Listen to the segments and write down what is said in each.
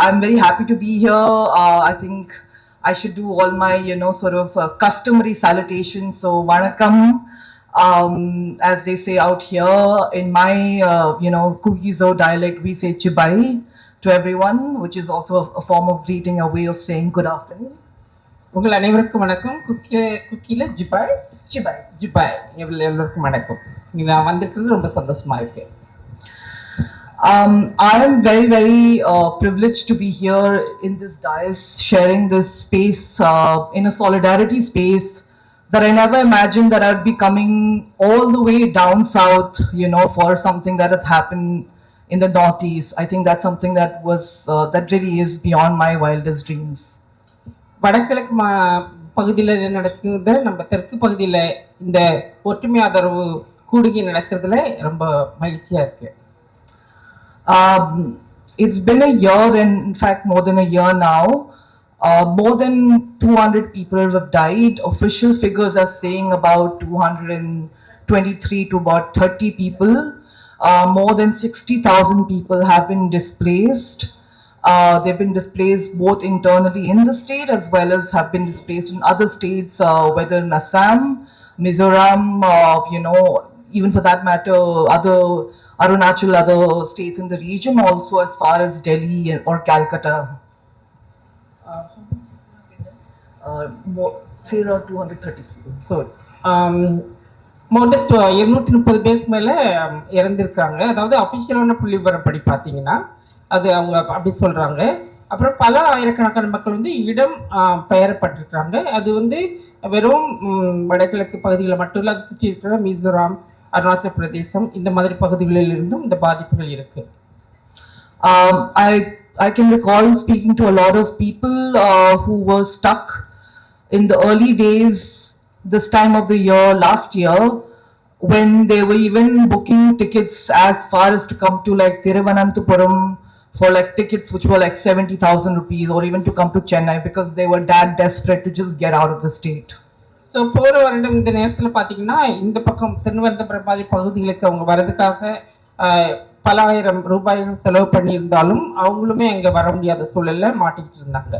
I'm very happy to be here. I think I should do all my, sort of customary salutations. So, vanakkam, as they say out here in my, Kukizo dialect, we say chibai to everyone, which is also a form of greeting, a way of saying good afternoon. உங்கள் அனைவருக்கும் வணக்கம். குக்கியில் ஜிபாய் Chibai. ஜிபாய் எல்லோருக்கும் வணக்கம். நான் வந்திருக்கிறது ரொம்ப சந்தோஷமா இருக்கு. I am very, very privileged to be here in this dais, sharing this space in a solidarity space that I never imagined that I'd be coming all the way down south, for something that has happened in the Northeast. I think that's something that really is beyond my wildest dreams. வடகிழக்கு பகுதியில் நடக்குது, நம்ம தெற்கு பகுதியில் இந்த ஒற்றுமை ஆதரவு கூடுகை நடக்கிறதுல ரொம்ப மகிழ்ச்சியா இருக்கு. It's been a year, and in fact more than a year now. More than 200 people have died. Official figures are saying about 223 to about 30 people. More than 60,000 people have been displaced. They've been displaced both internally in the state as well as have been displaced in other states, whether in Assam, Mizoram, even for that matter, other Arunachal, other states in the region, also as far as Delhi or Calcutta. Say around 230 people. So more than 230 பேருக்கு மேலே இறந்துருக்காங்க. அதாவது அஃபிஷியலான புள்ளி விவரப்படி பார்த்தீங்கன்னா அது அவங்க அப்படி சொல்கிறாங்க. அப்புறம் பல ஆயிரக்கணக்கான மக்கள் வந்து இடம் பெயரப்பட்டிருக்கிறாங்க. அது வந்து வெறும் வடகிழக்கு பகுதிகளில் மட்டும் இல்லை, அது சுற்றி இருக்கிற மிசோராம், அருணாச்சல் பிரதேசம் இந்த மாதிரி பகுதிகளில் இருந்தும் இந்த பாதிப்புகள் இருக்கு. I can recall speaking to a lot of people who were stuck in the early days this time of the year last year, when they were even booking tickets as far as to come to like Thiruvananthapuram for like tickets which were like 70,000 rupees, or even to come to Chennai because they were that desperate to just get out of the state. So போகிற வருடம் இந்த நேரத்தில் பார்த்தீங்கன்னா இந்த பக்கம் திருவனந்தபுரம் மாதிரி பகுதிகளுக்கு அவங்க வர்றதுக்காக பல ஆயிரம் ரூபாய்கள் செலவு பண்ணியிருந்தாலும் அவங்களுமே அங்கே வர முடியாத சூழலில் மாட்டிக்கிட்டு இருந்தாங்க.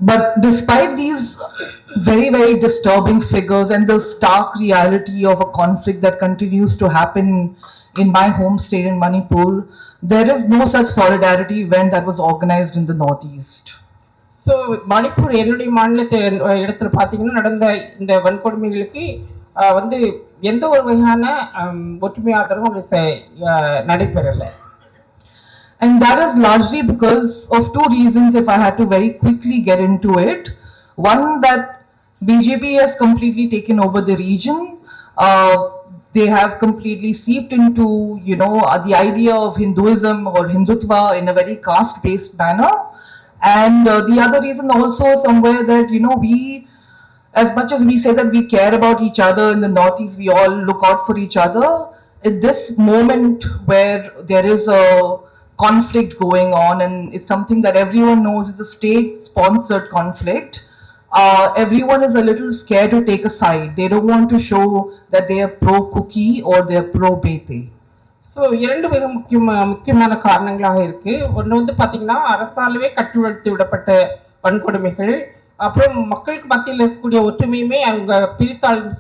But despite these very, very disturbing figures and the stark reality of a conflict that continues to happen in my home state in Manipur, there is no such solidarity event that was organized in the Northeast. So Manipur என்னுடைய இடத்துல பார்த்தீங்கன்னா நடந்த இந்த வன்கொடுமைகளுக்கு வந்து எந்த ஒரு வகையான ஒற்றுமை ஆதரவும் நடைபெறலை. And that is largely because of two reasons, if I had to very quickly get into it. One, that BJP has completely taken over the region. They have completely seeped into, the idea of Hinduism or Hindutva in a very caste-based manner. And the other reason also somewhere that, we, as much as we say that we care about each other in the Northeast, we all look out for each other. At this moment where there is a conflict going on, and it's something that everyone knows it's a state-sponsored conflict, everyone is a little scared to take a side. They don't want to show that they are pro-Kuki or they are pro-Bete. So இரண்டு மிக முக்கியமான காரணங்களாக இருக்குது. ஒன்று வந்து பார்த்திங்கன்னா அரசாலவே கட்டுப்படுத்தி விடப்பட்ட வன்கொடுமைகள், அப்புறம் மக்களுக்கு மத்தியில் இருக்கக்கூடிய ஒற்றுமையுமே அவங்க பிரித்தாளும்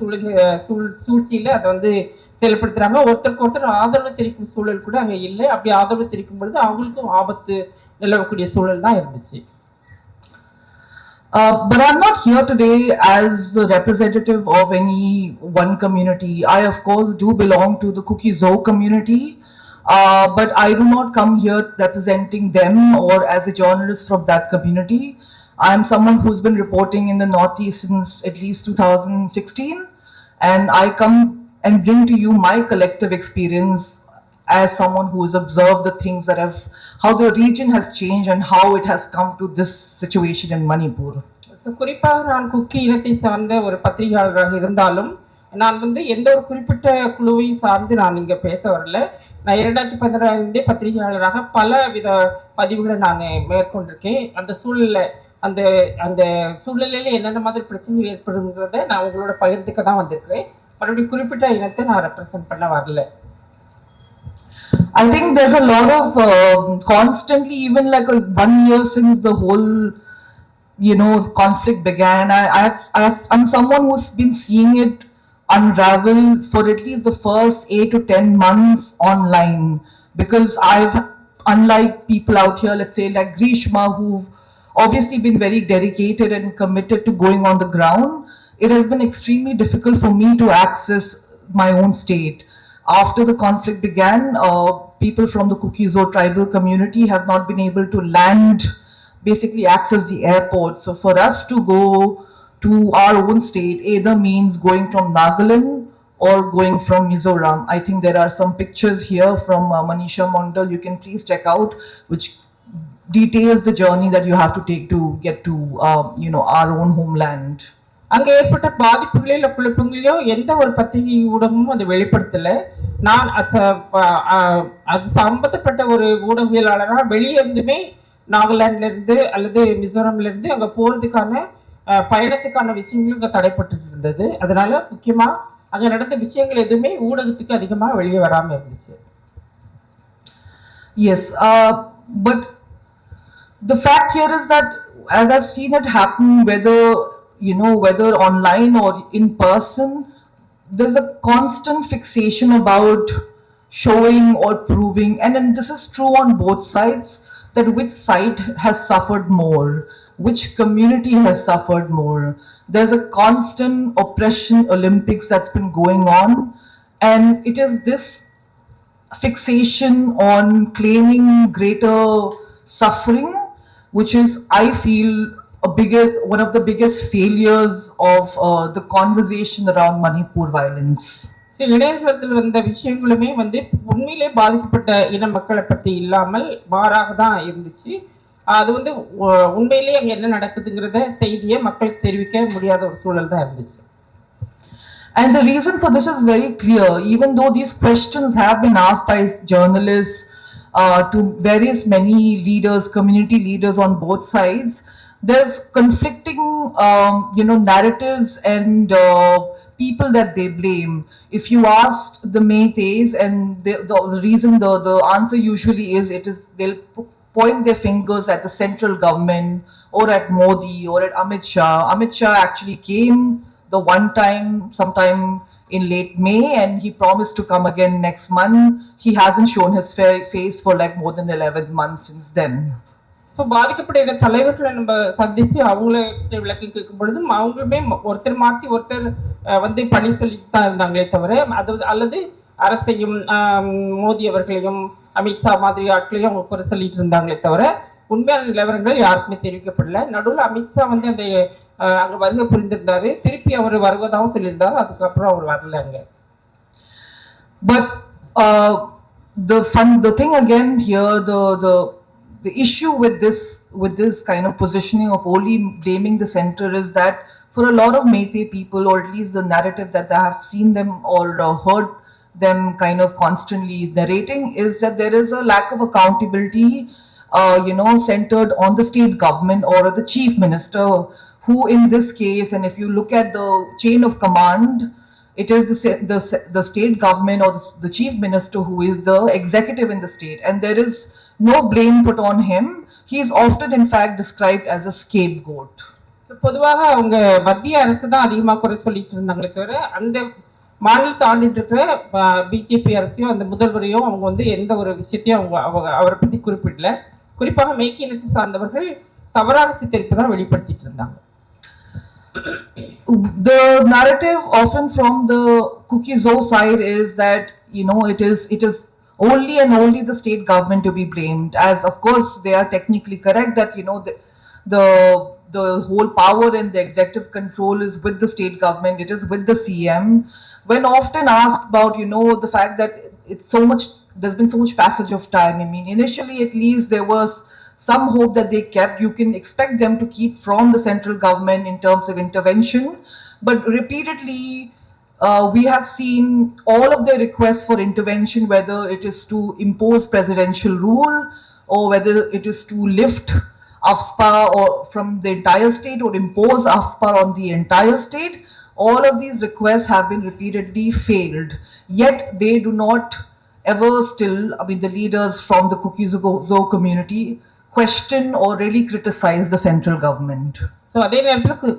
சூழ்ச்சியில் அதை வந்து செயல்படுத்துகிறாங்க. ஒருத்தருக்கு ஒருத்தர் ஆதரவு தெரிவிக்கும் சூழல் கூட அங்கே இல்லை. அப்படி ஆதரவு தெரிவிக்கும் பொழுது அவங்களுக்கும் ஆபத்து நிலவக்கூடிய சூழல் தான் இருந்துச்சு. But I'm not here today as the representative of any one community. I, of course, do belong to the Kuki-Zo community, but I do not come here representing them or as a journalist from that community. I am someone who's been reporting in the Northeast since at least 2016, and I come and bring to you my collective experience as someone who has observed the things how the region has changed and how it has come to this situation in Manipur. So குறிப்பாக நான் cookie இனத்தை சார்ந்த ஒரு பத்திரிகையாளராக இருந்தாலும் நான் வந்து எந்த ஒரு குறிப்பிட்ட குழுவையும் சார்ந்து நான் இங்கே பேச வரல. நான் 2015 பத்திரிகையாளராக பல வித பதிவுகளை நான் மேற்கொண்டிருக்கேன். அந்த சூழலில் அந்த சூழ்நிலையில் என்னென்ன மாதிரி பிரச்சனைகள் ஏற்படுங்கிறத நான் உங்களோட பகிர்ந்துக்க தான் வந்திருக்கிறேன். மறுபடியும் குறிப்பிட்ட இனத்தை நான் ரெப்ரசன்ட் பண்ண வரல. I think there's a lot of constantly, even like 1 year since the whole, conflict began. I'm someone who's been seeing it unravel for at least the first 8 to 10 months online, because unlike people out here, let's say like Grishma, who've obviously been very dedicated and committed to going on the ground, it has been extremely difficult for me to access my own state. After the conflict began, people from the Kukizo tribal community have not been able to land, basically access the airport. So for us to go to our own state either means going from Nagaland or going from Mizoram. I think there are some pictures here from Manisha Mondal. You can please check out, which details the journey that you have to take to get to, our own homeland. அங்க ஏற்பட்ட பாதிப்புகளோ இல்லை குழப்பங்களையோ எந்த ஒரு பத்திரிகை ஊடகமும் அதை வெளிப்படுத்தலை. நான் அது சம்பந்தப்பட்ட ஒரு ஊடகவியலாளராக வெளியே இருந்துமே நாகாலாந்துலேருந்து அல்லது மிசோரம்லேருந்து அங்கே போகிறதுக்கான பயணத்துக்கான விஷயங்களும் இங்கே தடைப்பட்டு இருந்தது. அதனால முக்கியமாக அங்கே நடந்த விஷயங்கள் எதுவுமே ஊடகத்துக்கு அதிகமாக வெளியே வராமல் இருந்துச்சு. Yes, but the fact here is that as I've seen it happen, whether online or in person, there's a constant fixation about showing or proving, and then this is true on both sides, that which side has suffered more, which community has suffered more. There's a constant oppression Olympics that's been going on, and it is this fixation on claiming greater suffering, which is, I feel, one of the biggest failures of the conversation around Manipur violence. So இணையதளத்தில் வந்த விஷயங்களுமே உண்மையிலே பாதிக்கப்பட்ட இன மக்களை பற்றி இல்லாமல் மாறாக தான் இருந்துச்சு. அது உண்மையிலே அங்கே என்ன நடக்குதுங்கிறத செய்தியை மக்களுக்கு தெரிவிக்க முடியாத ஒரு சூழல் தான் இருந்துச்சு. And the reason for this is very clear. Even though these questions have been asked by journalists to many leaders, community leaders on both sides, there's conflicting, narratives and people that they blame. If you ask the Meiteis, and the reason, the answer usually is, they'll point their fingers at the central government or at Modi or at Amit Shah. Amit Shah actually came the one time, sometime in late May, and he promised to come again next month. He hasn't shown his face for like more than 11 months since then. So பாதிக்கப்பட்ட தலைவர்களை நம்ம சந்தித்து அவங்கள விளக்கி கேட்கும் பொழுதும் அவங்களுமே ஒருத்தர் மாற்றி ஒருத்தர் பணி சொல்லிட்டு தான் இருந்தாங்களே தவிர, அல்லது அரசையும் மோடி அவர்களையும் அமித்ஷா மாதிரி ஆட்களையும் அவங்க குறை சொல்லிட்டு இருந்தாங்களே தவிர உண்மையான நிலவரங்கள் யாருக்குமே தெரிவிக்கப்படல. நடுவில் அமித்ஷா அந்த அங்கே வருகை புரிந்திருந்தாரு, திருப்பி அவர் வருவதாகவும் சொல்லியிருந்தாரு, அதுக்கப்புறம் அவர் வரல அங்கே. But the thing again here, the issue with this kind of positioning of only blaming the center is that for a lot of Meitei people, or at least the narrative that I have seen them or heard them kind of constantly narrating, is that there is a lack of accountability, centered on the state government or the chief minister, who in this case, and if you look at the chain of command, it is the state government or the chief minister who is the executive in the state, and there is no blame put on him. He is often in fact described as a scapegoat. பொதுவாக அவங்க மத்திய அரசு தான் அதிகமாக குறை சொல்லிட்டு இருந்தாங்களே தவிர அந்த மாநிலத்தை ஆண்டுட்டு இருக்கிற பிஜேபி அரசையும் அந்த முதல்வரையும் அவங்க எந்த ஒரு விஷயத்தையும் அவரை பற்றி குறிப்பிடல. குறிப்பாக மேற்கு இனத்தை சார்ந்தவர்கள் தவறான சித்தரிப்பு தான் வெளிப்படுத்திட்டு இருந்தாங்க. The narrative often from the Kukizo side is that it is only and only the state government to be blamed, as of course they are technically correct that the whole power and the executive control is with the state government, it is with the CM. When often asked about the fact that there's been so much passage of time, I mean, initially at least there was some hope that they kept. You can expect them to keep from the central government in terms of intervention, but repeatedly we have seen all of their requests for intervention, whether it is to impose presidential rule or whether it is to lift AFSPA or from the entire state or impose AFSPA on the entire state. All of these requests have been repeatedly failed, yet they do not ever still, I mean, the leaders from the Kuki-Zo community question or really criticize the central government. So அதே நேரத்தில்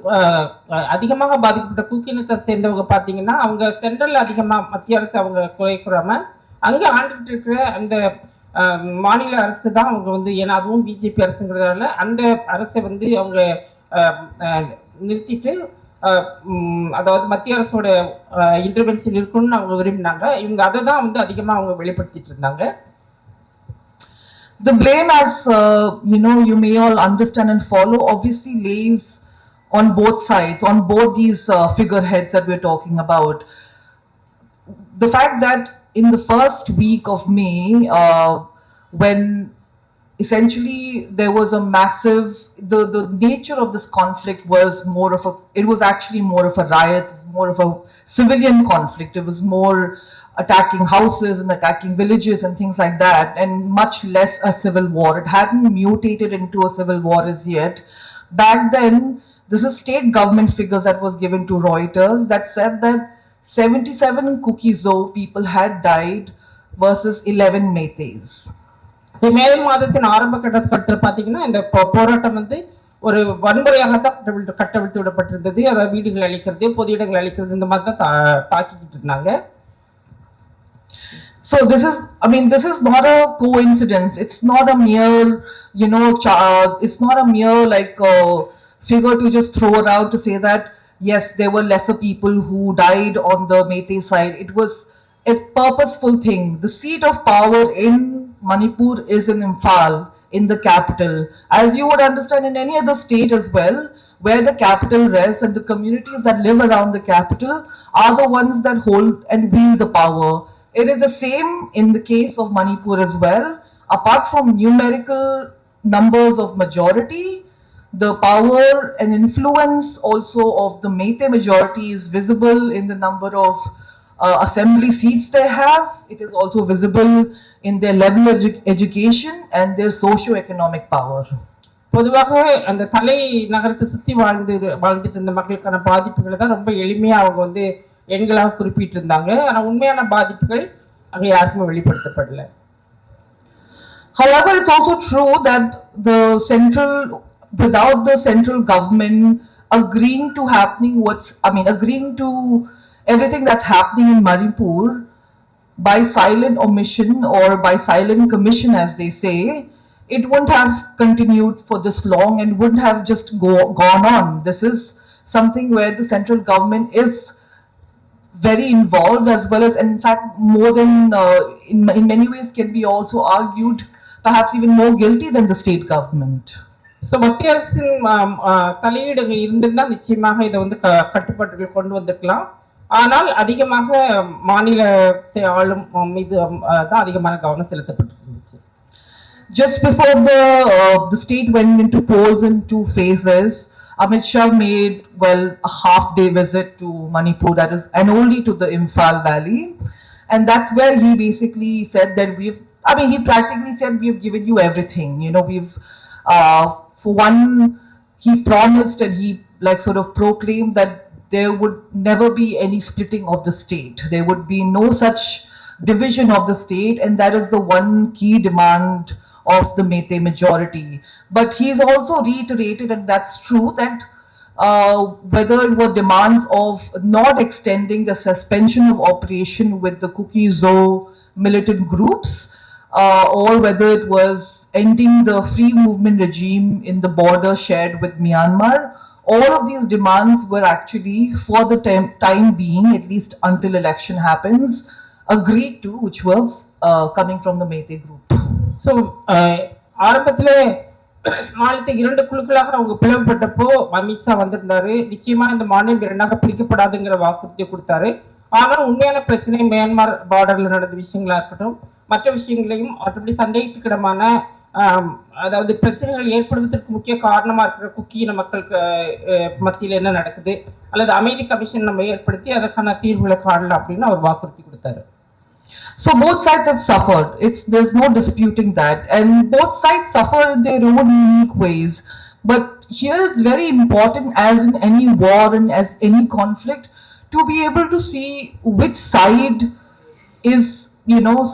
அதிகமாக பாதிக்கப்பட்ட கூக்கினத்தை சேர்ந்தவங்க பார்த்தீங்கன்னா அவங்க central அதிகமாக மத்திய அரசு அவங்க குறை கூறாமல் அங்கே ஆண்டுகிட்டு இருக்கிற அந்த மாநில அரசு தான் அவங்க வந்து, ஏன்னா அதுவும் பிஜேபி அரசுங்கிறதால அந்த அரசை வந்து அவங்க நிறுத்திட்டு அதாவது மத்திய அரசோட இன்டர்வென்ஷன் இருக்குன்னு அவங்க விரும்பினாங்க. இவங்க அதை தான் வந்து அதிகமாக அவங்க வெளிப்படுத்திட்டு இருந்தாங்க. The blame, as you may all understand and follow, obviously lays on both sides, on both these figureheads that we're talking about. The fact that in the first week of May, when essentially there was a massive, the nature of this conflict was it was actually more of a riot, more of a civilian conflict. It was more attacking houses and attacking villages and things like that, and much less a civil war. It hadn't mutated into a civil war as yet. Back then, this is state government figures that was given to Reuters that said that 77 Kuki-Zo people had died versus 11 Meiteis. மே மாதத்தின் ஆரம்ப கட்டத்தில் பார்த்தீங்கன்னா இந்த போராட்டம் வந்து ஒரு வன்முறையாகத்தான் கட்டவிழ்த்து விடப்பட்டிருந்தது. அதாவது வீடுகள் அழிக்கிறது, பொது இடங்கள் அழிக்கிறது, இந்த மாதிரி தான் தாக்கிக்கிட்டு இருந்தாங்க. So this is not a coincidence. It's not a mere, it's not a mere figure to just throw around to say that yes, there were lesser people who died on the Meitei side. It was a purposeful thing. The seat of power in Manipur is in Imphal, in the capital. As you would understand in any other state as well, where the capital rests, and the communities that live around the capital are the ones that hold and wield the power. It is the same in the case of Manipur as well. Apart from numerical numbers of majority, the power and influence also of the Meitei majority is visible in the number of assembly seats they have. It is also visible in their level of education and their socio-economic power. பொதுவாக அந்த தலை நகரத்தை சுற்றி வாழ்ந்துட்டு இருந்த மக்களுக்கான பாதிப்புகளை தான் ரொம்ப எளிமையாக அவங்க வந்து எண்களாக குறிப்பிட்டு இருந்தாங்க. ஆனால் உண்மையான பாதிப்புகள் அங்கே யாருக்குமே வெளிப்படுத்தப்படல. However, it's also true that without the central government agreeing to everything that's happening in Manipur by silent omission or by silent commission, as they say, it wouldn't have continued for this long and wouldn't have just gone on. This is something where the central government is very involved, as well as, in fact, more than in many ways can be also argued perhaps even more guilty than the state government. So மத்திய அரசின் தலையீடு இருந்திருந்தால் நிச்சயமாக இதை வந்து கட்டுப்பாட்டுகள் கொண்டு வந்திருக்கலாம். ஆனால் அதிகமாக மாநிலத்தை ஆளும் மீது தான் அதிகமான கவனம் செலுத்தப்பட்டிருந்துச்சு. Just before the state went into polls in 2 phases, Amit Shah made a half-day visit to Manipur, that is, and only to the Imphal Valley, and that's where he basically said that he practically said we've given you everything. We've for one, he promised and he sort of proclaimed that there would never be any splitting of the state. There would be no such division of the state, and that is the one key demand of the Meitei majority. But he's also reiterated, and that's true, that whether it were demands of not extending the suspension of operation with the Kuki-Zo militant groups, or whether it was ending the free movement regime in the border shared with Myanmar, all of these demands were actually, for the time being, at least until election happens, agreed to, which were coming from the Meitei group. So ஆரம்பத்தில் மாநிலத்தை 2 குழுக்களாக அவங்க பிளவுபட்டப்போ அமித்ஷா வந்திருந்தாரு. நிச்சயமாக இந்த மாநிலம் 2ஆக பிரிக்கப்படாதுங்கிற வாக்குறுதியை கொடுத்தாரு. ஆனால் உண்மையான பிரச்சனை மியான்மர் பார்டரில் நடந்த விஷயங்களா இருக்கட்டும், மற்ற விஷயங்களையும் மற்றபடி சந்தேகத்துக்கிடமான அதாவது பிரச்சனைகள் ஏற்படுவதற்கு முக்கிய காரணமாக இருக்கிற குக்கியின மக்களுக்கு மத்தியில் என்ன நடக்குது, அல்லது அமைதி கமிஷன் நம்ம ஏற்படுத்தி அதற்கான தீர்வுகளை காணலாம் அப்படின்னு அவர் வாக்குறுதி கொடுத்தாரு. So both sides have suffered. There's no disputing that, and both sides suffer in their own unique ways. But here it's very important, as in any war and as any conflict, to be able to see which side is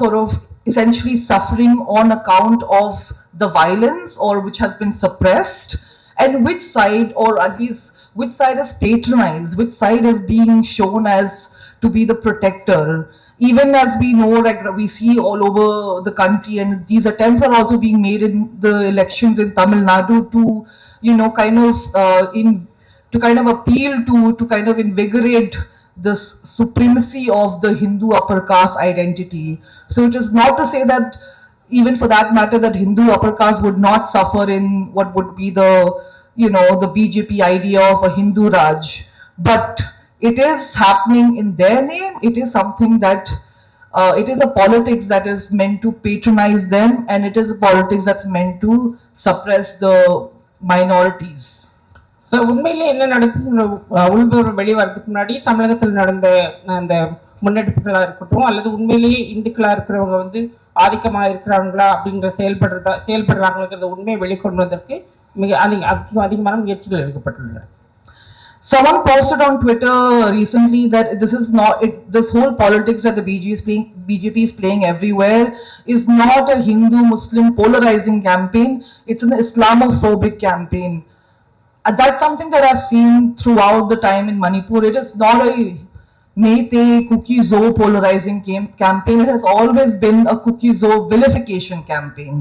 sort of essentially suffering on account of the violence or which has been suppressed, and which side, or at least which side is patronized, which side is being shown as to be the protector. Even as we know, like we see all over the country, and these attempts are also being made in the elections in Tamil Nadu to, kind of to kind of appeal to kind of invigorate this supremacy of the Hindu upper caste identity. So it is not to say that, even for that matter, that Hindu upper caste would not suffer in what would be the BJP idea of a Hindu Raj, but it is happening in their name. It is something that it is a politics that is meant to patronize them, and it is a politics that's meant to suppress the minorities. So உண்மையிலே என்ன நடந்துச்சு, உள்பெரும் வெளிவரதுக்கு முன்னாடி தமிழகத்தில் நடந்த அந்த முன்னெடுப்புகளாக இருக்கட்டும், அல்லது உண்மையிலேயே இந்துக்களாக இருக்கிறவங்க வந்து ஆதிக்கமாக இருக்கிறாங்களா அப்படிங்கிற செயல்படுறாங்கிறத உண்மையை வெளிக்கொண்டுவதற்கு மிக அதிகமான முயற்சிகள் எடுக்கப்பட்டுள்ளன. Someone posted on Twitter recently that this is not this whole politics that the BJP is playing everywhere is not a Hindu-Muslim polarizing campaign. It's an Islamophobic campaign. That's something that I've seen throughout the time in Manipur. It is not a Meitei Kuki-Zo polarizing campaign. It has always been a Kuki-Zo vilification campaign.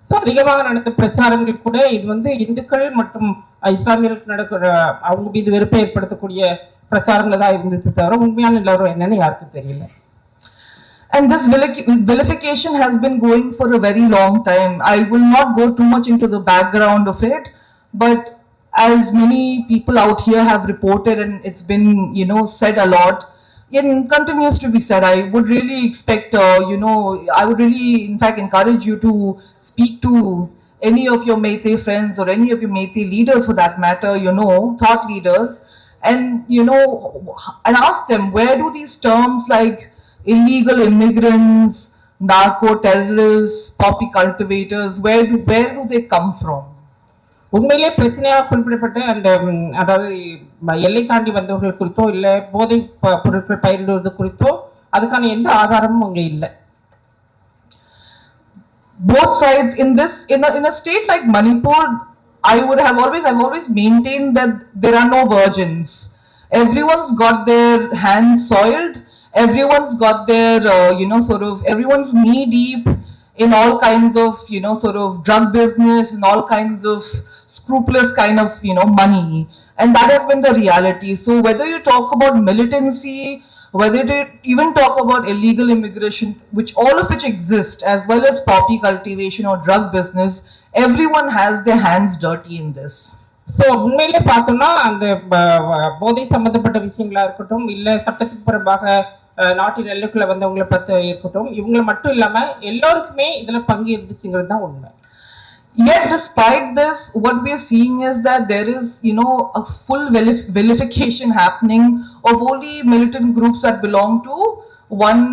So அதிகமாக நடந்த பிரச்சாரங்கள் கூட இது வந்து இந்துக்கள் மற்றும் இஸ்லாமியர்களுக்கு நடக்கிற அவங்க மீது வெறுப்பை ஏற்படுத்தக்கூடிய பிரச்சாரங்கள் தான் இருந்தது தவிர உண்மையான எல்லாரும் என்னன்னு யாருக்கும் தெரியல. And this vilification has been going for a very long time. I will not go too much into the background of it, but as many people out here have reported, and it's been said a lot, and continues to be said, I would really expect I would really in fact encourage you to speak to any of your Meitei friends or any of your Meitei leaders for that matter, thought leaders, and and ask them, where do these terms like illegal immigrants, narco terrorists, poppy cultivators, where do they come from? உண்மையிலே பிரச்சனையாக குறிப்பிடப்பட்ட அந்த அதாவது எல்லை தாண்டி வந்தவர்கள் குறித்தோ இல்லை போதை பொருட்கள் பயிரிடுவது குறித்தோ அதுக்கான எந்த ஆதாரமும் அங்கே இல்லை. Both sides in this, in a state like Manipur, I've always maintained that there are no virgins. Everyone's got their hands soiled. Everyone's got their everyone's knee deep in all kinds of sort of drug business and all kinds of scrupulous kind of money, and that has been the reality. So whether you talk about militancy, whether you even talk about illegal immigration, which all of which exist, as well as poppy cultivation or drug business, everyone has their hands dirty in this. So உண்மையிலே பார்த்தோம்னா அந்த போதை சம்பந்தப்பட்ட விஷயங்களா இருக்கட்டும், இல்லை சட்டத்துக்கு புறம்பாக நாட்டின் எல்லைக்குள்ள வந்தவங்களை பற்றி இருக்கட்டும், இவங்களை மட்டும் இல்லாமல் எல்லோருக்குமே இதில் பங்கு இருந்துச்சுங்கிறது தான் உண்மை. Yet despite this, what we are seeing is that there is a full vilification happening of only militant groups that belong to one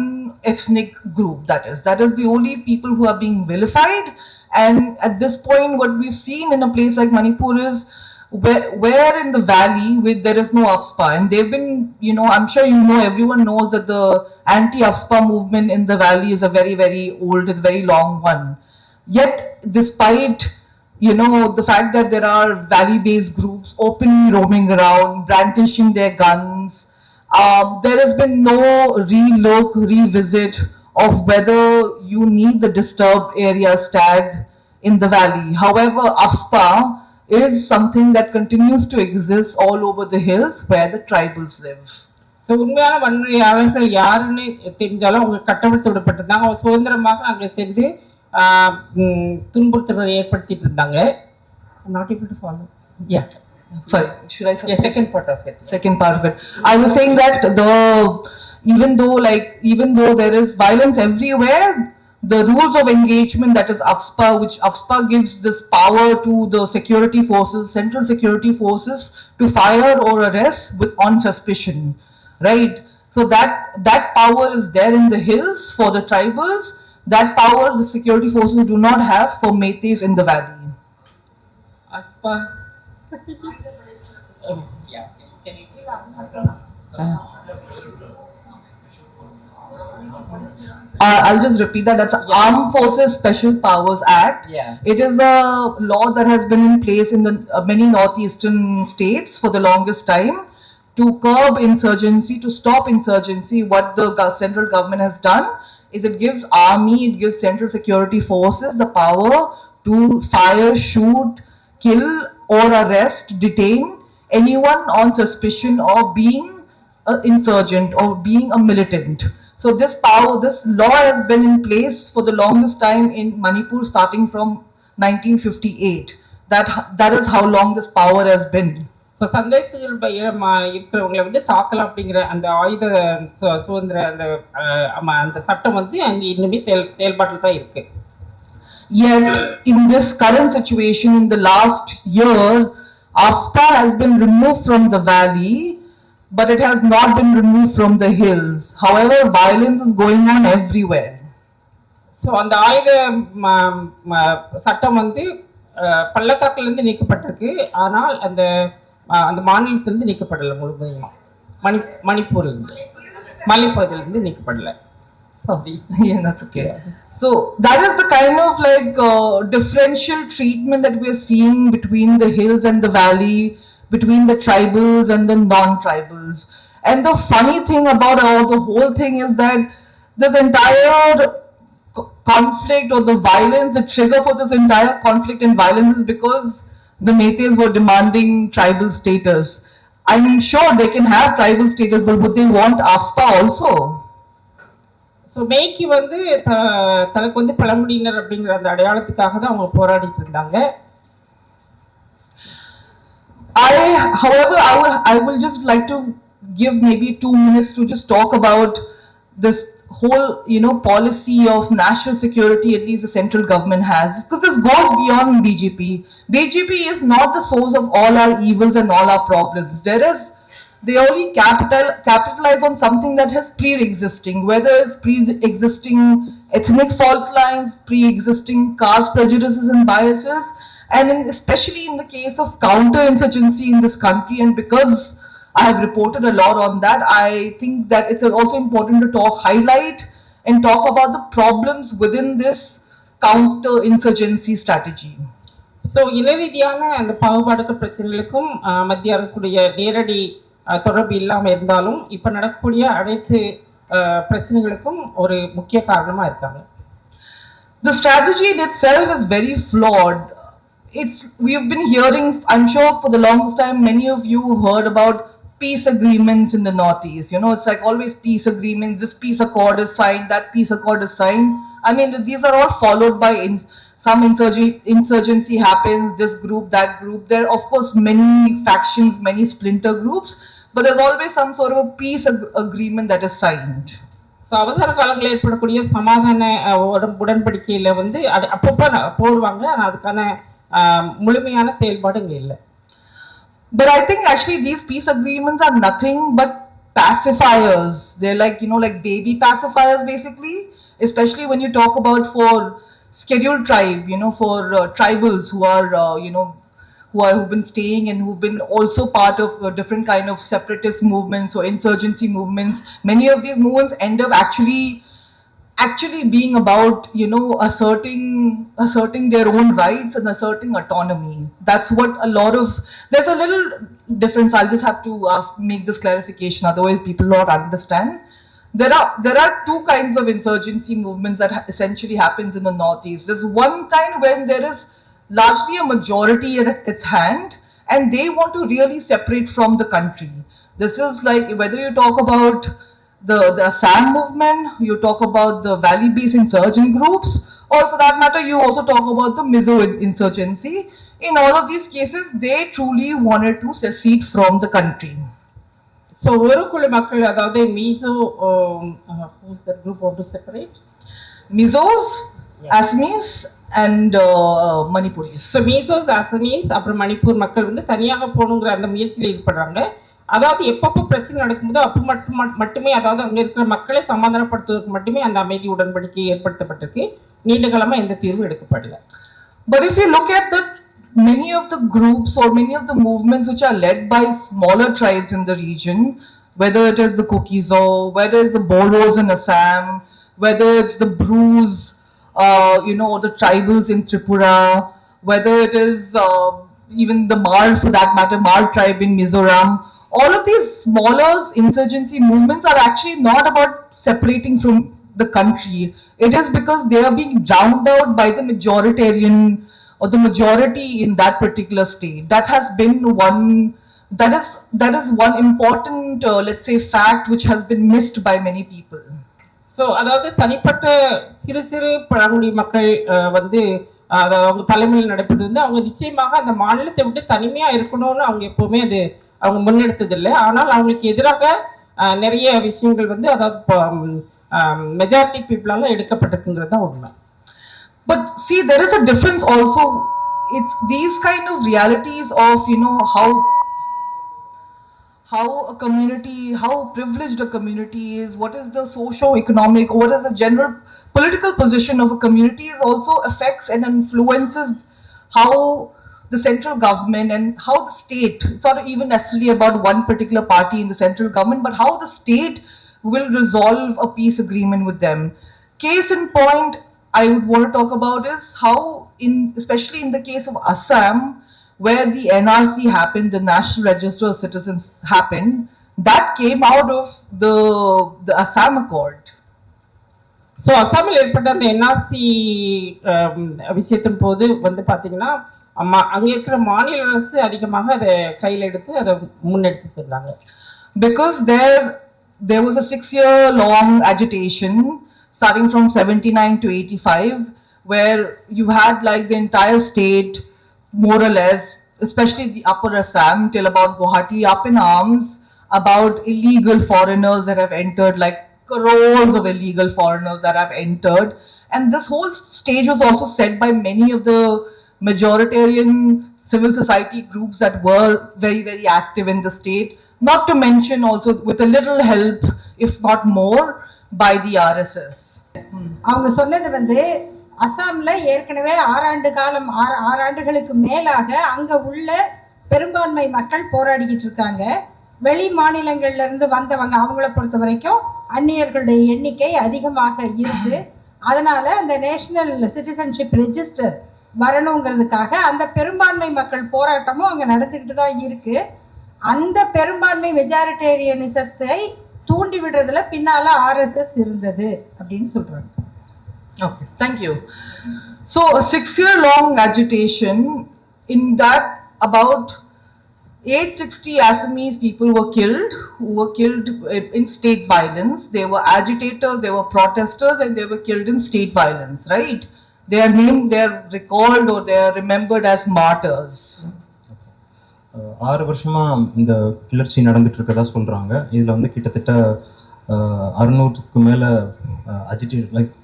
ethnic group. That is the only people who are being vilified. And at this point, what we've seen in a place like Manipur is where in the valley there is no AFSPA, and they've been I'm sure everyone knows that the anti-AFSPA movement in the valley is a very, very old and very long one. Yet despite the fact that there are valley-based groups openly roaming around brandishing their guns, there has been no revisit of whether you need the disturbed areas tag in the valley. However, AFSPA is something that continues to exist all over the hills where the tribals live. So உண்மையான வன்முறையாளர்கள் யாருன்னு தெரிஞ்சாலும் அவங்க கட்டவிழ்த்து விடப்பட்டிருந்தாங்க. அவங்க சுதந்திரமாக அங்கே சென்று துன்புறுத்தல்களை ஏற்படுத்திட்டு இருந்தாங்க. Not able to follow. Yeah. Sorry, should I say? Yeah, second part of it. Second part of it. I was saying that even though there is violence everywhere, the rules of engagement, that is AFSPA, which AFSPA gives this power to the security forces, central security forces, to fire or arrest on suspicion, right? So that power is there in the hills for the tribals. That power the security forces do not have for Meiteis in the valley. AFSPA. Yeah. Can you please? I'll just repeat that. That's Armed Forces Special Powers Act. Yeah. It is a law that has been in place in the many northeastern states for the longest time to curb insurgency, to stop insurgency. What the central government has done is it gives army, it gives central security forces the power to fire, shoot, kill, or arrest, detain anyone on suspicion of being an insurgent or being a militant. So this power, this law has been in place for the longest time in Manipur, starting from 1958. That is how long this power has been. So சந்தேகத்தில் இருக்கிறவங்களை வந்து தாக்கலாம் அப்படிங்கிற அந்த ஆயுத சுதந்திர அந்த அந்த சட்டம் வந்து அங்கே இன்னுமே செயல்பாட்டில் தான் இருக்கு. Yet in this current situation, in the last year, AFSPA has been removed from the valley, but it has not been removed from the hills. However, violence is going on everywhere. So அந்த ஆயுத சட்டம் வந்து பள்ளத்தாக்கிலிருந்து நீக்கப்பட்டிருக்கு, ஆனால் அந்த அந்த மாநிலத்திலிருந்து நீக்கப்படலை முழுமையுமா. மணிப்பூர்லேருந்து மலைப்பகுதியிலிருந்து நீக்கப்படலை. Sorry, yeah, that's okay. So that is the kind of like differential treatment that we are seeing between the hills and the valley, between the tribals and the non-tribals. And the funny thing about the whole thing is that this entire conflict or the violence, the trigger for this entire conflict and violence is because the Meiteis were demanding tribal status. I'm sure they can have tribal status, but would they want AFSPA also? So மேய்க்கு வந்து தனக்கு வந்து பழங்குடியினர் அப்படிங்கிற அந்த அடையாளத்துக்காக தான் அவங்க போராடிட்டு இருந்தாங்க. However, I will just like to give maybe 2 minutes to just talk about this whole, policy of national security, at least the central government has, because this goes beyond BJP. BJP is not the source of all our evils and all our problems. They only capitalize on something that has pre-existing, whether it's pre-existing ethnic fault lines, pre-existing caste prejudices and biases, and especially in the case of counter-insurgency in this country. And because I have reported a lot on that, I think that it's also important to highlight and talk about the problems within this counter-insurgency strategy. So இனரீதியான அந்த பாகுபாடுகள் பிரச்சனைகளுக்கும் மத்திய அரசுடைய நேரடி தொடர்பு இல்லாமல் இருந்தாலும் இப்போ நடக்கக்கூடிய அனைத்து பிரச்சனைகளுக்கும் ஒரு முக்கிய காரணமாக இருக்காங்க. The strategy in itself is very flawed. We've been hearing, I'm sure for the longest time, many of you have heard about peace agreements in the Northeast. It's like always peace agreements. This peace accord is signed, that peace accord is signed. I mean, these are all followed by some insurgency happens, this group, that group. There are, of course, many factions, many splinter groups, but there's always some sort of a peace agreement that is signed. So அவசர காலங்களில் ஏற்படக்கூடிய சமாதான உடன்படிக்கையில் வந்து அப்பப்போ போடுவாங்க, ஆனால் அதுக்கான முழுமையான செயல்பாடு இங்கே இல்லை. But I think actually these peace agreements are nothing but pacifiers. They're like, like baby pacifiers basically, especially when you talk about for scheduled tribe, for tribals who are, who've been staying and who've been also part of different kind of separatist movements or insurgency movements. Many of these movements end up actually being about, asserting their own rights and asserting autonomy. That's what there's a little difference. I'll just have to make this clarification, otherwise people will not understand. There are two kinds of insurgency movements that essentially happens in the Northeast. There's one kind when there is largely a majority at its hand and they want to really separate from the country. This is like whether you talk about the Assam movement, you talk about the valley-based insurgent groups, or for that matter, you also talk about the Mizo insurgency. In all of these cases, they truly wanted to secede from the country. So ஒரு குழு மக்கள், அதாவது meso, who's that group want to separate? Mizos, Assamese and Manipuris. So Mizos, Assamese, அப்புறம் மணிப்பூர் மக்கள் வந்து தனியாக போகணுங்கிற அந்த முயற்சியில் ஈடுபடுறாங்க. அதாவது எப்பப்போ பிரச்சனை நடக்கும்போது அப்போ மட்டுமே, அதாவது அங்கே இருக்கிற மக்களை சமாதானப்படுத்துவதற்கு மட்டுமே அந்த அமைதி உடன்படிக்கை ஏற்படுத்தப்பட்டிருக்கு. நீண்ட காலமாக எந்த தீர்வும் எடுக்கப்படல. But if you look at many of the groups or many of the movements which are led by smaller tribes in the region, whether it is the Kuki-Zo, whether it's the Boros in Assam, whether it's the Brus, or the tribals in Tripura, whether it is even the Mar, for that matter, Mar tribe in Mizoram. All of these smaller insurgency movements are actually not about separating from the country. It is because they are being drowned out by the majoritarian or the majority in that particular state. That has been one that is one important, let's say, fact which has been missed by many people. So அதாவது தனிப்பட்ட சிறு சிறு பழங்குடி மக்கள் வந்து அதாவது அவங்க தலைமையில் நடைபெற்றது வந்து அவங்க நிச்சயமாக அந்த மாநிலத்தை விட்டு தனிமையாக இருக்கணும்னு அவங்க எப்போவுமே அது அவங்க முன்னெடுத்ததில்லை. ஆனால் அவங்களுக்கு எதிராக நிறைய விஷயங்கள் வந்து அதாவது மெஜாரிட்டி பீப்புளால் எடுக்கப்பட்டிருக்குங்கிறது தான் உண்மை. But see, there is a difference also. It's these kind of realities of, how a community, how privileged a community is, what is the socio-economic, what is the general political position of a community, is also affects and influences how the central government and how the state, it's not even necessarily about one particular party in the central government, but how the state will resolve a peace agreement with them. Case in point I would want to talk about is how, especially in the case of Assam, where the NRC happened, the National Register of Citizens happened, that came out of the Assam Accord. So அஸ்ஸாமில் ஏற்பட்ட அந்த NRC விஷயத்தின் போது வந்து பார்த்தீங்கன்னா அங்கே இருக்கிற மாநில அரசு அதிகமாக அதை கையில் எடுத்து அதை முன்னெடுத்து சென்றாங்க. Because there was a 6-year long agitation starting from 79 to 85, where you had like the entire state, more or less, especially the upper Assam till about Guwahati, up in arms about illegal foreigners that have entered, like crores of illegal foreigners that have entered. And this whole stage was also set by many of the majoritarian civil society groups that were very, very active in the state, not to mention also with a little help, if not more, by the RSS. அவங்க சொன்னது வந்து அசாம்ல ஏற்கனவே 6 ஆண்டுகளுக்கு மேலாக அங்க உள்ள பெரும்பான்மை மக்கள் போராடிக்கிட்டு இருக்காங்க. வெளி மாநிலங்கள்ல இருந்து வந்தவங்க அவங்கள பொறுத்த வரைக்கும் அந்நியர்களுடைய எண்ணிக்கை அதிகமாக இருக்கு. அதனால அந்த நேஷனல் சிட்டிசன்ஷிப் ரெஜிஸ்டர் வரணுங்கிறதுக்காக அந்த பெரும்பான்மை மக்கள் போராட்டமும் அங்கே நடந்துக்கிட்டு தான் இருக்கு. அந்த பெரும்பான்மை மெஜாரிட்டேரியனிசத்தை தூண்டி விடுறதுல பின்னால ஆர்எஸ்எஸ் இருந்தது அப்படின்னு சொல்றாங்க. Okay, thank you. So a 6-year long agitation, in that about 860 Assamese people were killed, who were killed in state violence. They were agitators, they were protesters, and they were killed in state violence, right? They are named, they are recalled, or they are remembered as martyrs. 6 வருஷமா இந்த கிளர்ச்சி நடந்துட்டு இருக்கதா சொல்றாங்க. இதுல வந்து கிட்டத்தட்ட 600க்கு மேல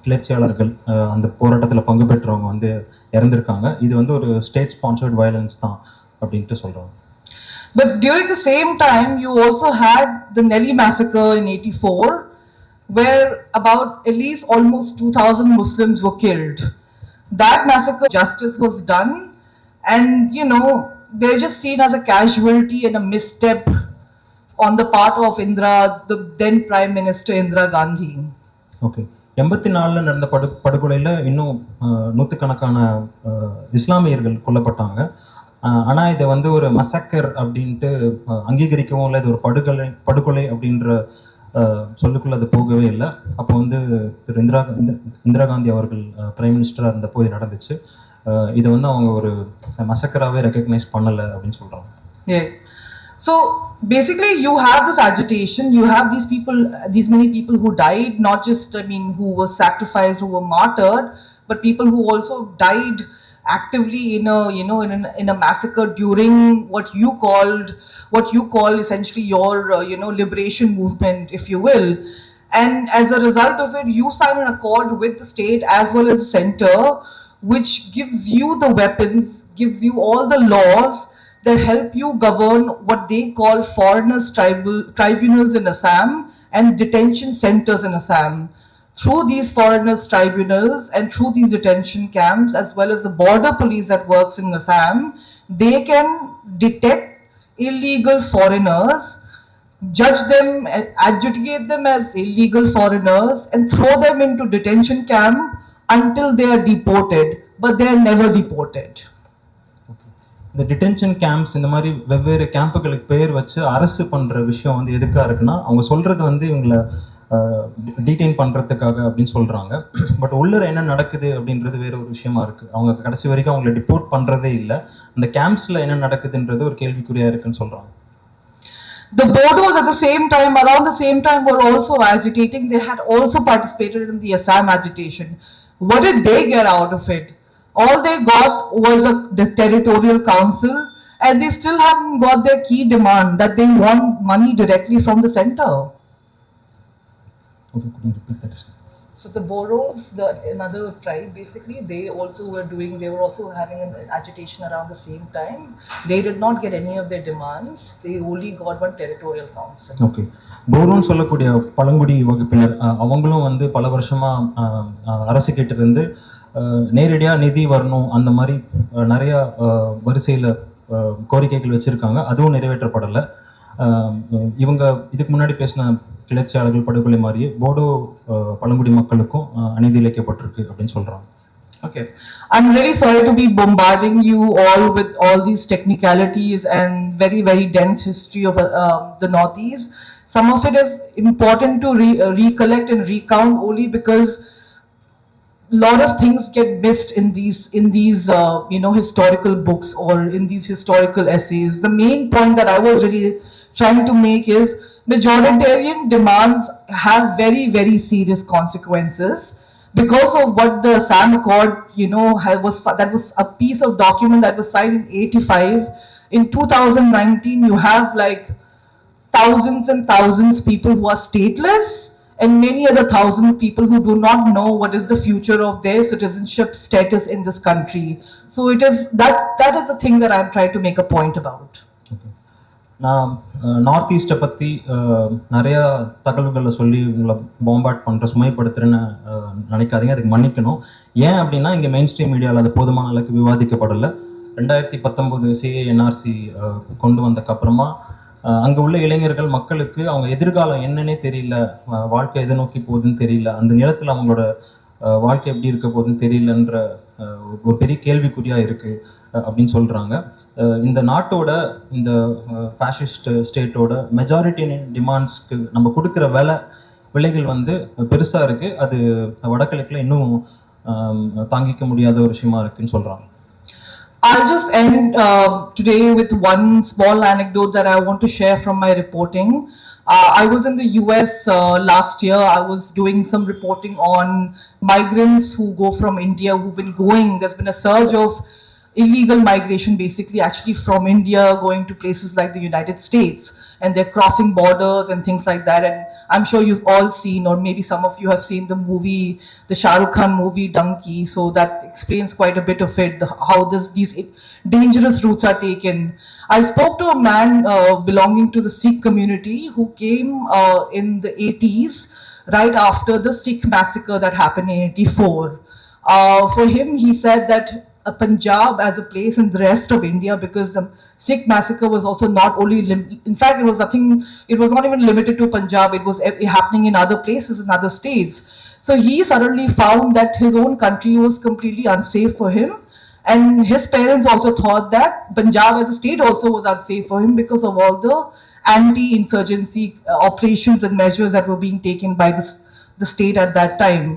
கிளர்ச்சியாளர்கள் அந்த போராட்டத்தில் பங்கு பெற்றவங்க வந்து இறந்திருக்காங்க. இது வந்து ஒரு ஸ்டேட் ஸ்பான்சர்ட் வயலன்ஸ் தான் அப்படின்ட்டு சொல்றாங்க. But during the same time, you also had the Nelly massacre in 84, where about at least almost 2,000 Muslims were killed. That massacre, justice was done, and they're just seen as a casualty and a misstep on the part of the then Prime Minister Indira Gandhi. Okay. 84ல் நடந்த படுகொலையில் இன்னும் நூற்றுக்கணக்கான இஸ்லாமியர்கள் கொல்லப்பட்டாங்க. ஆனால் இதை வந்து ஒரு மசக்கர் அப்படின்ட்டு அங்கீகரிக்கவும் இல்லை, இது ஒரு படுகொலை அப்படின்ற சொல்லுக்குள்ள அது போகவே இல்லை. அப்போ வந்து திரு இந்திரா காந்தி அவர்கள் பிரைம் மினிஸ்டராக இருந்தப்போ இது நடந்துச்சு. இதை வந்து அவங்க ஒரு மசக்கராகவே ரெக்கக்னைஸ் பண்ணலை அப்படின்னு சொல்கிறாங்க. So basically you have this agitation, you have these many people who died, not just who were sacrificed, who were martyred, but people who also died actively in a massacre during what you call essentially your liberation movement, if you will. And as a result of it, you sign an accord with the state as well as the center, which gives you the weapons, gives you all the laws that help you govern what they call foreigners tribunals in Assam and detention centers in Assam. Through these foreigners tribunals and through these detention camps, as well as the border police that works in Assam, they can detect illegal foreigners, judge them, adjudicate them as illegal foreigners, and throw them into detention camp until they are deported, but they are never deported. இந்த detention camps இந்த மாதிரி வெவ்வேறு கேம்புகளுக்கு பேர் வச்சு அரசு பண்ணுற விஷயம் வந்து எதுக்காக இருக்குன்னா, அவங்க சொல்கிறது வந்து இவங்களை டீடைன் பண்ணுறதுக்காக அப்படின்னு சொல்கிறாங்க. பட் உள்ளர என்ன நடக்குது அப்படின்றது வேற ஒரு விஷயமா இருக்குது. அவங்க கடைசி வரைக்கும் அவங்களை டிபோர்ட் பண்ணுறதே இல்லை. அந்த கேம்ப்ஸில் என்ன நடக்குதுன்றது ஒரு கேள்விக்குறியாக இருக்குன்னு சொல்கிறாங்க. The Bodos at the same time, around the same time, were also agitating. They had also participated in the Assam agitation. What did they get out of it? All they got was a territorial council, and they still haven't got their key demand that they want money directly from the center. Okay, could you repeat that? So the Boros, another tribe, basically, they were also having an agitation around the same time. They did not get any of their demands. They only got one territorial council. Okay, போரோன்னு சொல்லக்கூடிய பழங்குடி வகுப்பினர் அவங்களும் வந்து பல வருஷமாக அரசு கிட்ட இருந்து நேரடியாக நிதி வரணும் அந்த மாதிரி நிறையா வரிசையில் கோரிக்கைகள் வச்சுருக்காங்க. அதுவும் நிறைவேற்றப்படலை. இவங்க இதுக்கு முன்னாடி பேசின கிளர்ச்சியாளர்கள் படுகொலை மாதிரியே போடோ பழங்குடி மக்களுக்கும் அநீதி இழைக்கப்பட்டிருக்கு அப்படின்னு சொல்கிறாங்க. Okay, I'm really sorry to be bombarding you all with all these technicalities and very, very dense history of the Northeast. Some of it is important to recollect and recount only because a lot of things get missed in these historical books or in these historical essays. The main point that I was really trying to make is majoritarian demands have very, very serious consequences because of what the Assam Accord, that was a piece of document that was signed in 85. In 2019, you have like thousands and thousands people who are stateless, and many other thousands people who do not know what is the future of their citizenship status in this country. So that is the thing that I'm trying to make a point about. நான் north ஈஸ்ட்டை பற்றி நிறையா தகவல்களை சொல்லி உங்களை பாம்பாட் பண்ணுற சுமைப்படுத்துகிறேன்னு நினைக்காதீங்க, அதுக்கு மன்னிக்கணும். ஏன் அப்படின்னா இங்கே மெயின் ஸ்ட்ரீம் மீடியாவில் அது போதுமான அளவுக்கு விவாதிக்கப்படலை. 2019 சிஏ என்ஆர்சி கொண்டு வந்ததுக்கப்புறமா அங்கே உள்ள இளைஞர்கள் மக்களுக்கு அவங்க எதிர்காலம் என்னன்னே தெரியல, வாழ்க்கை எதை நோக்கி போகுதுன்னு தெரியல, அந்த நிலத்தில் அவங்களோட வாழ்க்கை எப்படி இருக்க போகுதுன்னு தெரியலன்ற ஒரு பெரிய கேள்விக்குறியாக இருக்குது அப்படின்னு சொல்கிறாங்க. இந்த நாட்டோட இந்த ஃபேஷிஸ்ட் ஸ்டேட்டோட மெஜாரிட்டியின் டிமாண்ட்ஸ்க்கு நம்ம கொடுக்குற விலைகள் வந்து பெருசாக இருக்குது. அது வடகிழக்கில் இன்னும் தாங்கிக்க முடியாத ஒரு விஷயமா இருக்குன்னு சொல்கிறாங்க. I'll just end today with one small anecdote that I want to share from my reporting. I was in the US last year. I was doing some reporting on migrants who go from India, who've been going. There's been a surge of illegal migration, basically actually from India going to places like the United States, and they're crossing borders and things like that. And I'm sure you've all seen, or maybe some of you have seen the movie, the Shah Rukh Khan movie Donkey. So that explains quite a bit of it, how these dangerous routes are taken. I spoke to a man belonging to the Sikh community who came in the 80s, right after the Sikh massacre that happened in 84. For him, he said that Punjab as a place in the rest of India, because the Sikh massacre was also not only, in fact, it was not even limited to Punjab, it was happening in other places, in other states. So he suddenly found that his own country was completely unsafe for him. And his parents also thought that Punjab as a state also was unsafe for him because of all the anti-insurgency operations and measures that were being taken by the state at that time.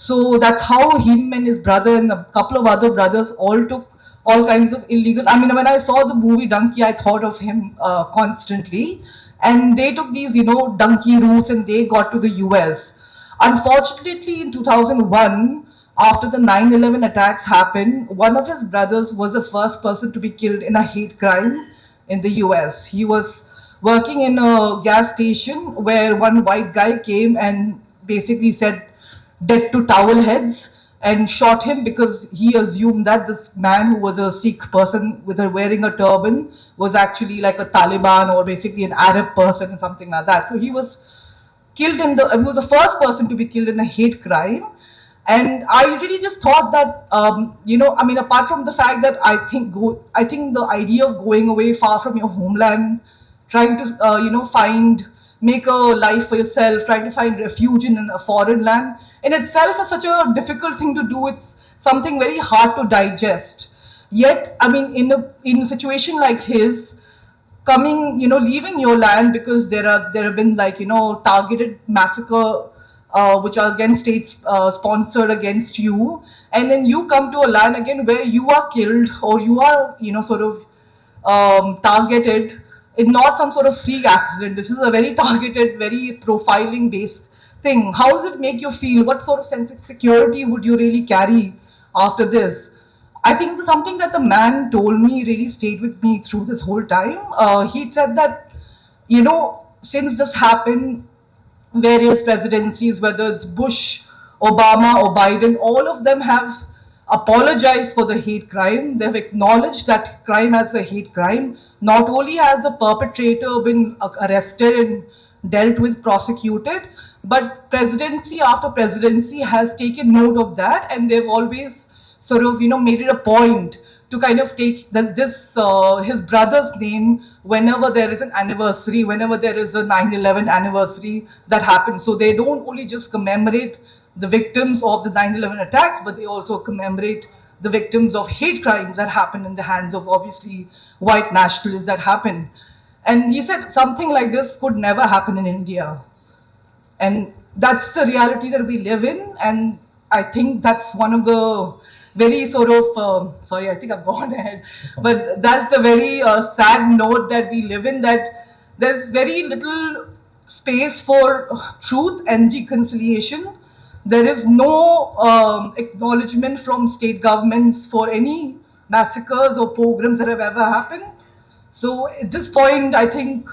So that's how him and his brother and a couple of other brothers all took all kinds of illegal. I mean, when I saw the movie Donkey, I thought of him constantly. And they took these, donkey routes and they got to the US. Unfortunately, in 2001, after the 9/11 attacks happened, one of his brothers was the first person to be killed in a hate crime in the US. He was working in a gas station where one white guy came and basically said, "Dead to towel heads," and shot him because he assumed that this man who was a Sikh person wearing a turban was actually like a Taliban or basically an Arab person or something like that. So he was killed he was the first person to be killed in a hate crime. And I really just thought that, apart from the fact that I think the idea of going away far from your homeland trying to, make a life for yourself, trying to find refuge in a foreign land, in itself is such a difficult thing to do. It's something very hard to digest. Yet, I mean, in a situation like his, coming, leaving your land because there have been like, targeted massacre, which are again states sponsored against you, and then you come to a land again where you are killed or you are, sort of targeted. It's not some sort of freak accident. This is a very targeted, very profiling based thing. How does it make you feel? What sort of sense of security would you really carry after this? I think something that the man told me really stayed with me through this whole time. He said that, since this happened, various presidencies, whether it's Bush, Obama, or Biden, all of them have apologized for the hate crime. They've acknowledged that crime as a hate crime. Not only has the perpetrator been arrested and dealt with, prosecuted, but presidency after presidency has taken note of that, and they've always sort of, made it a point to kind of take his brother's name whenever there is an anniversary, whenever there is a 9/11 anniversary that happens. So they don't only just commemorate the victims of the 9/11 attacks, but they also commemorate the victims of hate crimes that happen in the hands of obviously white nationalists that happen. And he said something like this could never happen in India. And that's the reality that we live in. And I think that's one of the very sort of, sorry, I think I've gone ahead, but that's the very sad note that we live in, that there's very little space for truth and reconciliation. There is no acknowledgement from state governments for any massacres or pogroms that have ever happened. So at this point, I think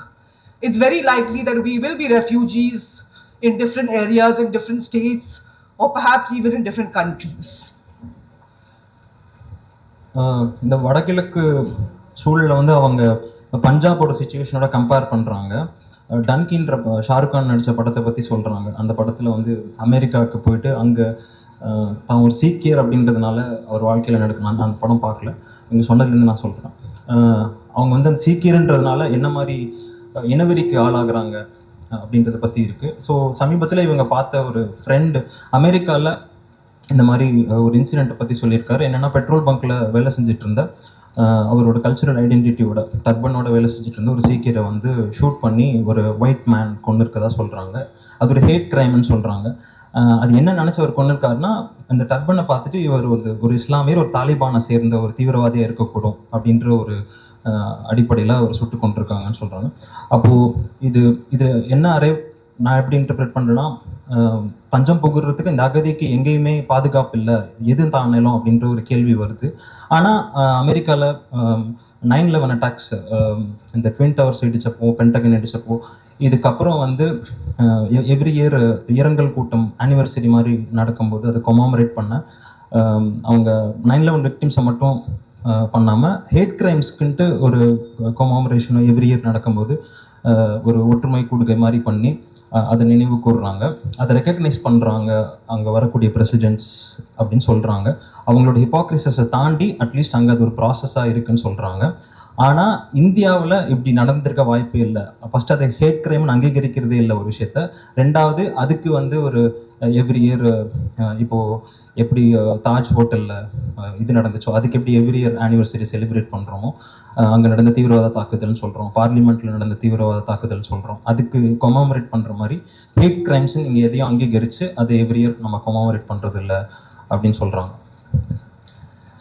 it's very likely that we will be refugees in different areas, in different states, or perhaps even in different countries. இந்த வடகிழக்கு சூழலை வந்து அவங்க பஞ்சாபோட சுச்சுவேஷனோட compare பண்ணுறாங்க. டன்கின்ற ஷாருக் கான் நடித்த படத்தை பற்றி சொல்கிறாங்க. அந்த படத்தில் வந்து அமெரிக்காவுக்கு போயிட்டு அங்கே தான் ஒரு சீக்கியர் அப்படின்றதுனால அவர் வாழ்க்கையில் நடக்கணும். அந்த படம் பார்க்கல, இங்கே சொன்னதுலேருந்து நான் சொல்கிறேன். அவங்க வந்து அந்த சீக்கியர்ன்றதுனால என்ன மாதிரி இனவெறிக்கு ஆளாகிறாங்க அப்படின்றத பற்றி இருக்குது. ஸோ சமீபத்தில் இவங்க பார்த்த ஒரு ஃப்ரெண்டு அமெரிக்காவில் இந்த மாதிரி ஒரு இன்சிடெண்ட்டை பற்றி சொல்லியிருக்காரு. என்னென்னா, பெட்ரோல் பங்க்கில் வேலை செஞ்சுட்டு இருந்த அவரோட கல்ச்சுரல் ஐடென்டிட்டியோட டர்பனோட வேலை செஞ்சுட்டு இருந்த ஒரு சீக்கியரை வந்து ஷூட் பண்ணி ஒரு ஒயிட் மேன் கொண்டு இருக்கதா சொல்கிறாங்க. அது ஒரு ஹேட் கிரைம்னு சொல்கிறாங்க. அது என்ன நினச்சி அவர் கொண்டு இருக்காருன்னா, அந்த டர்பனை பார்த்துட்டு இவர் ஒரு இஸ்லாமியர், ஒரு தாலிபானை சேர்ந்த ஒரு தீவிரவாதியாக இருக்கக்கூடும் அப்படின்ற ஒரு அடிப்படையில் அவர் சுட்டு கொண்டிருக்காங்கன்னு சொல்கிறாங்க. அப்போது இது என்ன நான் எப்படி இன்டர்பிரேட் பண்ணுறேன்னா, தஞ்சம் புகுறதுக்கு இந்த அகதிக்கு எங்கேயுமே பாதுகாப்பு இல்லை, எது தான் நிலம் அப்படின்ற ஒரு கேள்வி வருது. ஆனால் அமெரிக்காவில் 9/11 அட்டாக்ஸ், இந்த ட்வின் டவர்ஸ் இடிச்சப்போ, பென்டகன் இடிச்சப்போ, இதுக்கப்புறம் வந்து எவ்ரி இயர் இரங்கல் கூட்டம் ஆனிவர்சரி மாதிரி நடக்கும்போது அதை கொமாமரேட் பண்ண அவங்க 9/11 விக்டிம்ஸை மட்டும் பண்ணாமல் ஹேட் கிரைம்ஸ்க்குன்ட்டு ஒரு கொமாமரேஷனோ எவ்ரி இயர் நடக்கும்போது ஒரு ஒற்றுமை கூடுகை மாதிரி பண்ணி அதை நினைவு கூறுறாங்க. அதை ரெக்கக்னைஸ் பண்ணுறாங்க அங்கே வரக்கூடிய பிரசிடென்ட்ஸ் அப்படின்னு சொல்கிறாங்க. அவங்களோட ஹிப்போக்ரிசிஸை தாண்டி அட்லீஸ்ட் அங்கே அது ஒரு ப்ராசஸாக இருக்குன்னு சொல்கிறாங்க. ஆனால் இந்தியாவில் இப்படி நடந்திருக்க வாய்ப்பே இல்லை. ஃபஸ்ட்டு அதை ஹேட் கிரைம்னு அங்கீகரிக்கிறதே இல்லை ஒரு விஷயத்த. ரெண்டாவது, அதுக்கு வந்து ஒரு எவ்ரி இயர் இப்போது எப்படி தாஜ் ஹோட்டலில் இது நடந்துச்சோ அதுக்கு எப்படி எவ்ரி இயர் ஆனிவர்சரி செலிப்ரேட் பண்ணுறோமோ, அங்கே நடந்த தீவிரவாத தாக்குதல்னு சொல்கிறோம், பார்லிமெண்ட்டில் நடந்த தீவிரவாத தாக்குதல் சொல்கிறோம், அதுக்கு கொமாமரேட் பண்ணுற மாதிரி ஹேட் கிரைம்ஸ்ன்னு இங்கே எதையும் அங்கீகரித்து அதை எவ்ரி இயர் நம்ம கொமாமரேட் பண்ணுறது இல்லை அப்படின்னு சொல்கிறாங்க.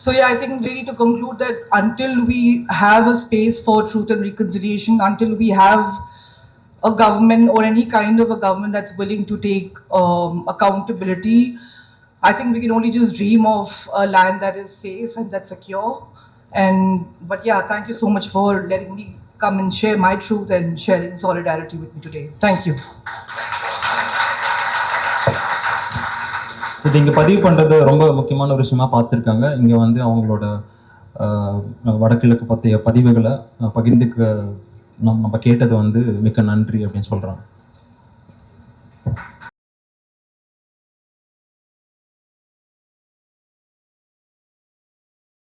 So yeah, I think we need to conclude that until we have a space for truth and reconciliation, until we have a government or any kind of a government that's willing to take accountability, I think we can only just dream of a land that is safe and that's secure. But yeah, thank you so much for letting me come and share my truth and sharing solidarity with me today. Thank you. இது இங்கே பதிவு பண்ணுறது ரொம்ப முக்கியமான ஒரு விஷயமா பார்த்துருக்காங்க. இங்கே வந்து அவங்களோட வடகிழக்கு பற்றிய பதிவுகளை பகிர்ந்துக்க நம்ம கேட்டது வந்து மிக்க நன்றி அப்படின்னு சொல்கிறாங்க.